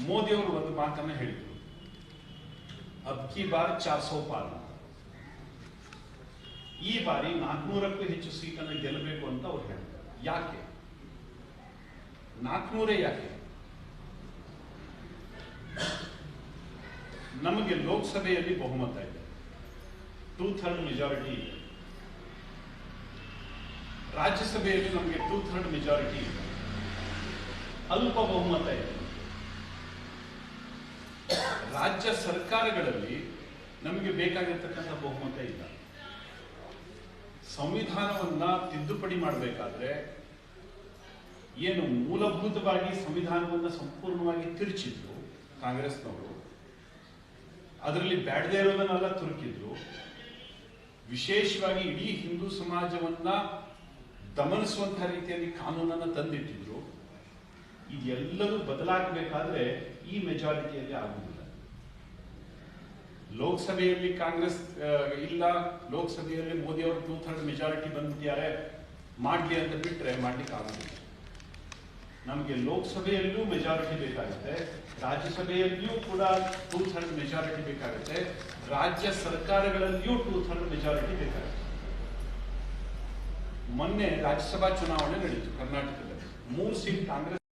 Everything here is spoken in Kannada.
ಮೋದಿ ಅವರು ಒಂದು ಮಾತನ್ನ ಹೇಳಿದರು, ಅಬ್ ಕಿ ಬಾರ್ 400 ಪಾರ್, ಈ ಬಾರಿ 400ಕ್ಕೂ ಹೆಚ್ಚು ಸೀಟನ್ನು ಗೆಲ್ಲಬೇಕು ಅಂತ ಅವ್ರು ಹೇಳಿದ್ದಾರೆ. ಯಾಕೆ 400? ಯಾಕೆ? ನಮಗೆ ಲೋಕಸಭೆಯಲ್ಲಿ ಬಹುಮತ ಇದೆ, 2/3 ಮೆಜಾರಿಟಿ ಇದೆ. ರಾಜ್ಯಸಭೆಯಲ್ಲಿ ನಮಗೆ 2/3 ಮೆಜಾರಿಟಿ ಇದೆ, ಅಲ್ಪ ಬಹುಮತ ಇದೆ. ರಾಜ್ಯ ಸರ್ಕಾರಗಳಲ್ಲಿ ನಮಗೆ ಬೇಕಾಗಿರ್ತಕ್ಕಂಥ ಬಹುಮತ ಇಲ್ಲ. ಸಂವಿಧಾನವನ್ನ ತಿದ್ದುಪಡಿ ಮಾಡಬೇಕಾದ್ರೆ ಏನು ಮೂಲಭೂತವಾಗಿ ಸಂವಿಧಾನವನ್ನ ಸಂಪೂರ್ಣವಾಗಿ ತಿರುಚಿದ್ರು ಕಾಂಗ್ರೆಸ್ನವರು, ಅದರಲ್ಲಿ ಬ್ಯಾಡದೇ ಇರೋದನ್ನೆಲ್ಲ ತುರುಕಿದ್ರು, ವಿಶೇಷವಾಗಿ ಇಡೀ ಹಿಂದೂ ಸಮಾಜವನ್ನ ದಮನಿಸುವಂತಹ ರೀತಿಯಲ್ಲಿ ಕಾನೂನನ್ನು ತಂದಿಟ್ಟಿದ್ರು. ಇದೆಲ್ಲದೂ ಬದಲಾಗಬೇಕಾದ್ರೆ ಈ ಮೆಜಾರಿಟಿಯಲ್ಲಿ ಆಗುವುದಿಲ್ಲ. ಲೋಕಸಭೆಯಲ್ಲಿ ಕಾಂಗ್ರೆಸ್ ಇಲ್ಲ, ಲೋಕಸಭೆಯಲ್ಲಿ ಮೋದಿ ಅವರು 2/3 ಮೆಜಾರಿಟಿ ಬಂದ್ಬಿಟ್ಟಿದ್ದಾರೆ, ಮಾಡ್ಲಿ ಅಂತ ಬಿಟ್ರೆ ಮಾಡ್ಲಿಕ್ಕೆ ಆಗುದಿಲ್ಲ. ನಮಗೆ ಲೋಕಸಭೆಯಲ್ಲೂ ಮೆಜಾರಿಟಿ ಬೇಕಾಗುತ್ತೆ, ರಾಜ್ಯಸಭೆಯಲ್ಲಿಯೂ ಕೂಡ 2/3 ಮೆಜಾರಿಟಿ ಬೇಕಾಗುತ್ತೆ, ರಾಜ್ಯ ಸರ್ಕಾರಗಳಲ್ಲಿಯೂ 2/3 ಮೆಜಾರಿಟಿ ಬೇಕಾಗುತ್ತೆ. ಮೊನ್ನೆ ರಾಜ್ಯಸಭಾ ಚುನಾವಣೆ ನಡೀತು ಕರ್ನಾಟಕದಲ್ಲಿ, 3 ಸೀಟ್ ಕಾಂಗ್ರೆಸ್